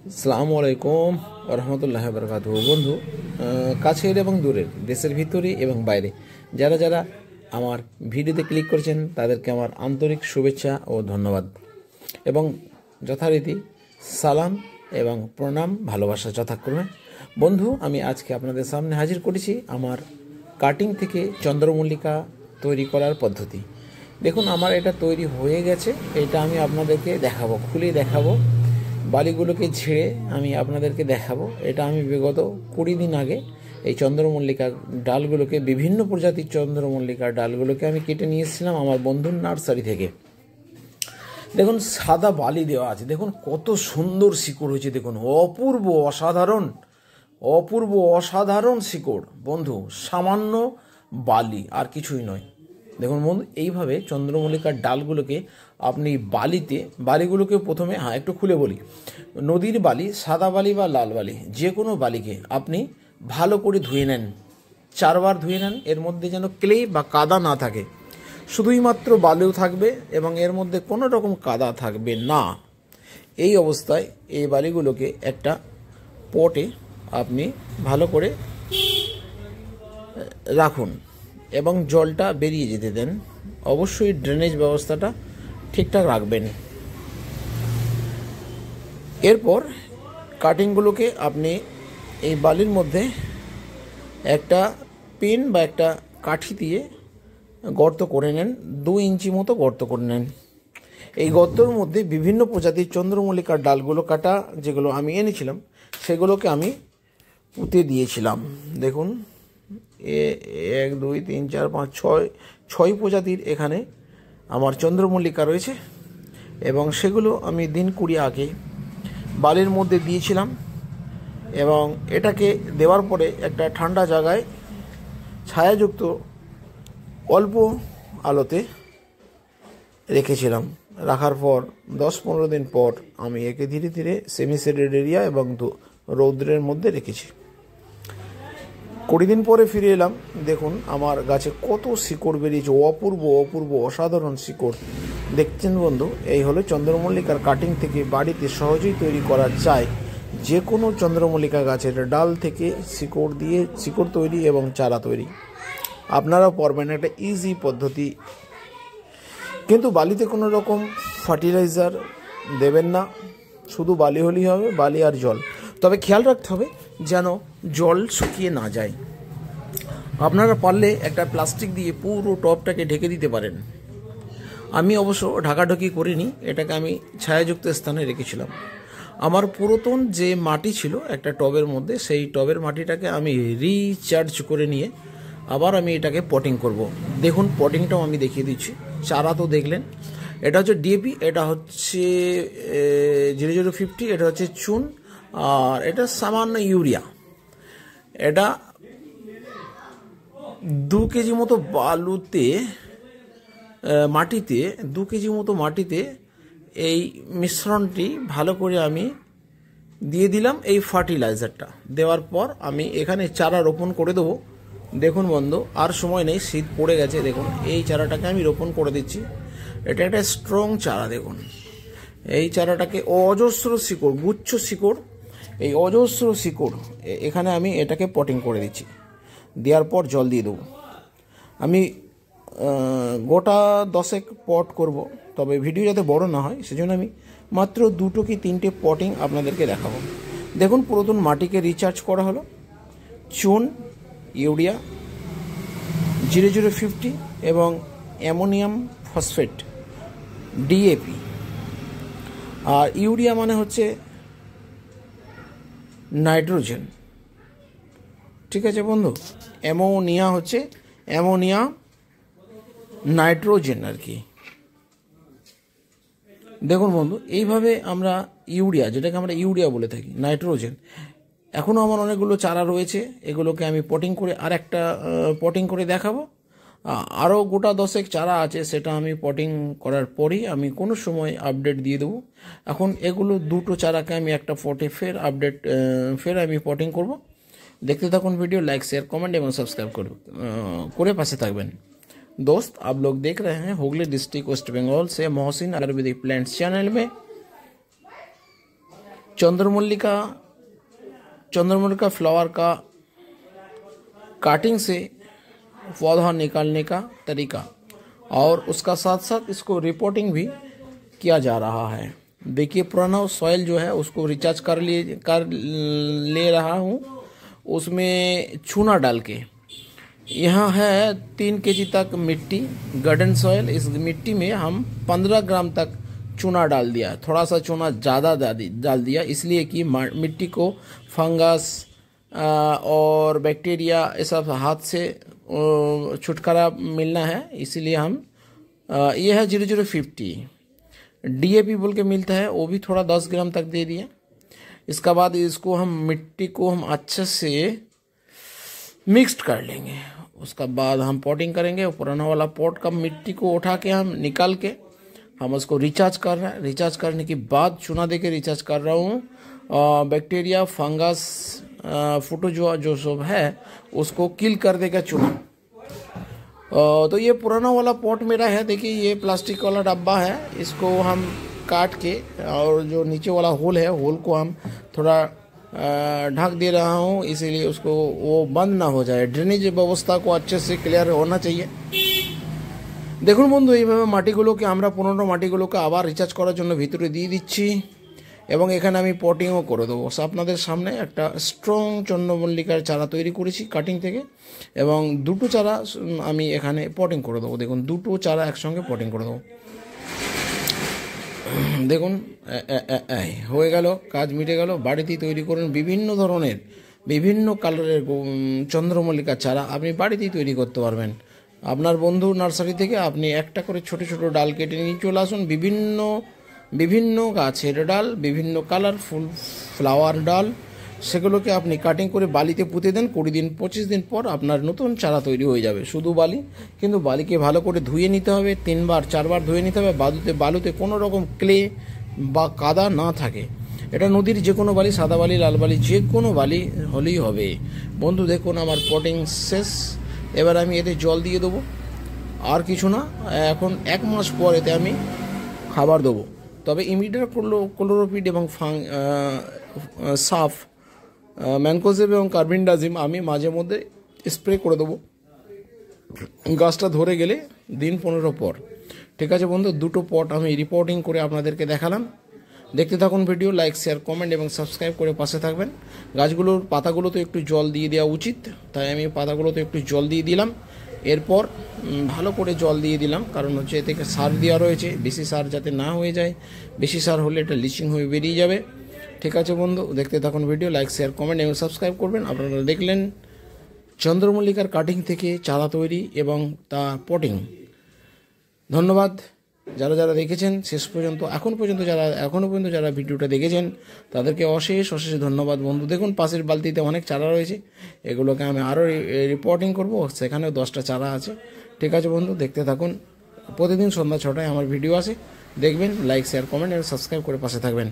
আসসালামু আলাইকুম রহমতুল্লাহি বারাকাতুহু। বন্ধু, কাছের এবং দূরের, দেশের ভিতরে এবং বাইরে যারা যারা আমার ভিডিওতে ক্লিক করেছেন তাদেরকে আমার আন্তরিক শুভেচ্ছা ও ধন্যবাদ এবং যথারীতি সালাম এবং প্রণাম, ভালোবাসা যথাক্রমে। বন্ধু, আমি আজকে আপনাদের সামনে হাজির করেছি আমার কাটিং থেকে চন্দ্রমল্লিকা তৈরি করার পদ্ধতি। দেখুন, আমার এটা তৈরি হয়ে গেছে। এটা আমি আপনাদেরকে দেখাবো, খুলে দেখাবো, বালিগুলোকে ঝেড়ে আমি আপনাদেরকে দেখাবো। এটা আমি বিগত 20 দিন আগে এই চন্দ্রমল্লিকা ডালগুলোকে, বিভিন্ন প্রজাতির চন্দ্রমল্লিকার ডালগুলোকে আমি কেটে নিয়ে এসেছিলাম আমার বন্ধুর নার্সারি থেকে। দেখুন, সাদা বালি দেওয়া আছে, দেখুন কত সুন্দর শিকড় হয়েছে, দেখুন অপূর্ব, অপূর্ব অসাধারণ শিকড়। বন্ধু, সামান্য বালি আর কিছুই নয়। দেখুন বন্ধু, এইভাবে চন্দ্রমল্লিকার ডালগুলোকে আপনি বালিগুলোকে প্রথমে একটু খুলে বলি, নদীর বালি, সাদা বালি বা লাল বালি, যে কোনো বালিকে আপনি ভালো করে ধুয়ে নেন, 4 বার ধুয়ে নেন। এর মধ্যে যেন ক্লে বা কাদা না থাকে, শুধুই মাত্র বালিও থাকবে এবং এর মধ্যে কোনো রকম কাদা থাকবে না। এই অবস্থায় এই বালিগুলোকে একটা পটে আপনি ভালো করে রাখুন এবং জলটা বেরিয়ে যেতে দেন। অবশ্যই ড্রেনেজ ব্যবস্থাটা ঠিকঠাক রাখবেন। এরপর কাটিংগুলোকে আপনি এই বালির মধ্যে একটা পিন বা একটা কাঠি দিয়ে গর্ত করে নেন, 2 ইঞ্চি মতো গর্ত করে নেন। এই গর্তের মধ্যে বিভিন্ন প্রজাতির চন্দ্রমল্লিকার ডালগুলো কাটা, যেগুলো আমি এনেছিলাম, সেগুলোকে আমি পুঁতে দিয়েছিলাম। দেখুন, 1 2 3 4 5 6 প্রজাতির এখানে আমার চন্দ্রমল্লিকা রয়েছে এবং সেগুলো আমি দিন 20 আগে বালির মধ্যে দিয়েছিলাম এবং এটাকে দেওয়ার পরে একটা ঠান্ডা জায়গায় ছায়াযুক্ত অল্প আলোতে রেখেছিলাম। রাখার পর 10-15 দিন পর আমি একে ধীরে ধীরে সেমি শেডেড এরিয়া এবং রৌদ্রের মধ্যে রেখেছি। 20 দিন পরে ফিরে এলাম। দেখুন, আমার গাছে কত শিকড় বেরিয়েছে, অপূর্ব অসাধারণ শিকড়। দেখছেন বন্ধু, এই হলো চন্দ্রমল্লিকার কাটিং থেকে বাড়িতে সহজেই তৈরি করা যায় যে কোনো চন্দ্রমল্লিকা গাছের ডাল থেকে শিকড় তৈরি এবং চারা তৈরি। আপনারাও পারবেন, একটা ইজি পদ্ধতি। কিন্তু বালিতে কোনো রকম ফার্টিলাইজার দেবেন না, শুধু বালি হলেই হবে, বালি আর জল। তবে খেয়াল রাখতে হবে যেন জল শুকিয়ে না যায়। আপনারা পারলে একটা প্লাস্টিক দিয়ে পুরো টবটাকে ঢেকে দিতে পারেন। আমি অবশ্য ঢাকাঢুকি করিনি, এটাকে আমি ছায়াযুক্ত স্থানে রেখেছিলাম। আমার পুরাতন যে মাটি ছিল একটা টবের মধ্যে, সেই টবের মাটিটাকে আমি রিচার্জ করে নিয়ে আবার আমি এটাকে পটিং করব। দেখুন, পটিংটাও আমি দেখিয়ে দিচ্ছি। চারা তো দেখলেন, এটা হচ্ছে ডিএপি, এটা হচ্ছে 0050, এটা হচ্ছে চুন, আর এটা সামান্য ইউরিয়া। এটা 2 কেজি মতো মাটিতে 2 কেজি মতো মাটিতে এই মিশ্রণটি ভালো করে আমি দিয়ে দিলাম। এই ফার্টিলাইজারটা দেওয়ার পর আমি এখানে চারা রোপণ করে দেবো। দেখুন বন্ধু, আর সময় নেই, শীত পড়ে গেছে। দেখুন, এই চারাটাকে আমি রোপণ করে দিচ্ছি। এটা একটা স্ট্রং চারা। দেখুন, এই চারাটাকে অজস্র শিকড়, গুচ্ছ শিকড়, এই অজস্র শিকড় এখানে আমি এটাকে পটিং করে দিচ্ছি। দেওয়ার পর জল দিয়ে দেবো। আমি গোটা 10 পট করব, তবে ভিডিও যাতে বড় না হয় সেজন্য আমি মাত্র 2 কি 3টে পটিং আপনাদেরকে দেখাবো। দেখুন, পুরাতন মাটিকে রিচার্জ করা হলো, চুন, ইউরিয়া, 0050 এবং অ্যামোনিয়াম ফসফেট, ডিএপি। আর ইউরিয়া মানে হচ্ছে নাইট্রোজেন, ঠিক আছে বন্ধু। অ্যামোনিয়া হচ্ছে নাইট্রোজেন আর কি। দেখুন বন্ধু, এইভাবে আমরা ইউরিয়া, যেটাকে আমরা ইউরিয়া বলে থাকি, নাইট্রোজেন। এখনও আমার অনেকগুলো চারা রয়েছে, এগুলোকে আমি পটিং করে আরেকটা পটিং করে দেখাবো। আরও গোটা 10 চারা আছে, সেটা আমি পটিং করার পরেই আমি কোনো সময় আপডেট দিয়ে দেবো। এখন এগুলো 2টো চারাকে আমি একটা পটে ফের আমি পটিং করব। देखते থাকুন वीडियो, लाइक शेयर कमेंट एवं सब्सक्राइब করে पासे থাকবেন। दोस्त, आप लोग देख रहे हैं हुगली डिस्ट्रिक्ट वेस्ट बंगाल से मोहसिन आयुर्वेदिक प्लांट्स चैनल में। चंद्रमल्लिका फ्लावर का काटिंग से पौधा निकालने का तरीका और उसका साथ साथ इसको रिपोर्टिंग भी किया जा रहा है। देखिए पुराना सॉइल जो है उसको रिचार्ज कर ले रहा हूँ, उसमें चूना डाल के। यहाँ है 3 केजी तक मिट्टी गार्डन सॉइल। इस मिट्टी में हम 15 ग्राम तक चूना डाल दिया। थोड़ा सा चूना ज़्यादा डाल दिया इसलिए कि मिट्टी को फंगस और बैक्टीरिया ये सब हाथ से छुटकारा मिलना है, इसीलिए हम ये है 0050 DAP बोल के मिलता है, वो भी थोड़ा 10 ग्राम तक दे दिया। इसका बाद इसको हम मिट्टी को हम अच्छे से मिक्स्ड कर लेंगे। उसका बाद हम पॉटिंग करेंगे। पुराना वाला पॉट का मिट्टी को उठा के हम निकाल के हम उसको रिचार्ज कर रहे हैं। रिचार्ज करने के बाद चूना दे के रिचार्ज कर रहा हूँ। बैक्टीरिया फंगस फुटो जो सब है उसको किल कर देगा चूना। तो ये पुराना वाला पॉट मेरा है। देखिए ये प्लास्टिक वाला डब्बा है, इसको हम काट के और जो नीचे वाला होल है होल को हम थोड़ा ढक दे रहा हूँ, इसीलिए उसको वो बंद ना हो जाए। ड्रेनेज व्यवस्था को अच्छे से क्लियर होना चाहिए। দেখুন বন্ধু, এইভাবে মাটিগুলোকে আমরা 15 মাটিগুলোকে আবার রিচার্জ করার জন্য ভিতরে দিয়ে দিচ্ছি এবং এখানে আমি পটিংও করে দেবো। আপনাদের সামনে একটা স্ট্রং চন্দ্রমল্লিকার চারা তৈরি করেছি কাটিং থেকে এবং দুটো চারা আমি এখানে পটিং করে দেবো। দেখুন দুটো চারা একসঙ্গে পটিং করে দেবো। দেখুন হয়ে গেল, কাজ মিটে গেল। বাড়িতেই তৈরি করুন বিভিন্ন ধরনের বিভিন্ন কালারের চন্দ্রমল্লিকা চারা আপনি বাড়িতেই তৈরি করতে পারবেন। আপনার বন্ধু নার্সারি থেকে আপনি একটা করে ছোট ছোট ডাল কেটে নিয়ে চলে আসুন। বিভিন্ন গাছের ডাল, বিভিন্ন কালারফুল ফ্লাওয়ার ডাল, সেগুলোকে আপনি কাটিং করে বালিতে পুঁতে দেন। 20 দিন 25 দিন পর আপনার নতুন চারা তৈরি হয়ে যাবে। শুধু বালি, কিন্তু বালিকে ভালো করে ধুয়ে নিতে হবে, 3বার 4বার ধুয়ে নিতে হবে। বালুতে কোনো রকম ক্লে বা কাদা না থাকে। এটা নদীর যে কোনো বালি, সাদা বালি, লাল বালি, যে কোনো বালি হলেই হবে। বন্ধু দেখুন আমার পটিং শেষ। এবার আমি এতে জল দিয়ে দেবো, আর কিছু না। এখন 1 মাস পর এতে আমি খাবার দেবো। তবে ইমিডিয়েট ক্লোরোপিড এবং সাফ ম্যানকোজেব এবং কার্বিনডাজিম আমি মাঝে মধ্যে স্প্রে করে দেবো গাছটা ধরে গেলে দিন 15 পর। ঠিক আছে বন্ধু, দুটো পট আমি রিপোর্টিং করে আপনাদেরকে দেখালাম। দেখতে থাকুন ভিডিও, লাইক শেয়ার কমেন্ট এবং সাবস্ক্রাইব করে পাশে থাকবেন। গাছগুলোর পাতাগুলোতে একটু জল দিয়ে দেওয়া উচিত, তাই আমি পাতাগুলোতে একটু জল দিয়ে দিলাম। এরপর ভালো করে জল দিয়ে দিলাম, কারণ হচ্ছে এতে সার দেওয়া রয়েছে। বেশি সার যাতে না হয়ে যায়, বেশি সার হলে এটা লিচিং হয়ে বেরিয়ে যাবে। ঠিক আছে বন্ধু, দেখতে থাকুন ভিডিও, লাইক শেয়ার কমেন্ট এবং সাবস্ক্রাইব করবেন। আপনারা দেখলেন চন্দ্রমল্লিকার কাটিং থেকে চারা তৈরি এবং তা পটিং। ধন্যবাদ যারা যারা দেখেছেন শেষ পর্যন্ত, এখনও পর্যন্ত যারা ভিডিওটা দেখেছেন তাদেরকে অশেষ ধন্যবাদ বন্ধু। দেখুন পাশের বালতিতে অনেক চারা রয়েছে, এগুলোকে আমি আরও রিপোর্টিং করব, সেখানেও 10টা চারা আছে। ঠিক আছে বন্ধু, দেখতে থাকুন। প্রতিদিন সন্ধ্যা 6টায় আমার ভিডিও আসে, দেখবেন, লাইক শেয়ার কমেন্ট এবং সাবস্ক্রাইব করে পাশে থাকবেন।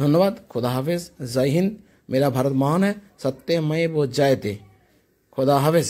ধন্যবাদ, খোদা হাফেজ, জয় হিন্দ। মেরা ভারত মহান হ্যায়, সত্যমেব জয়তে। খোদা হাফেজ।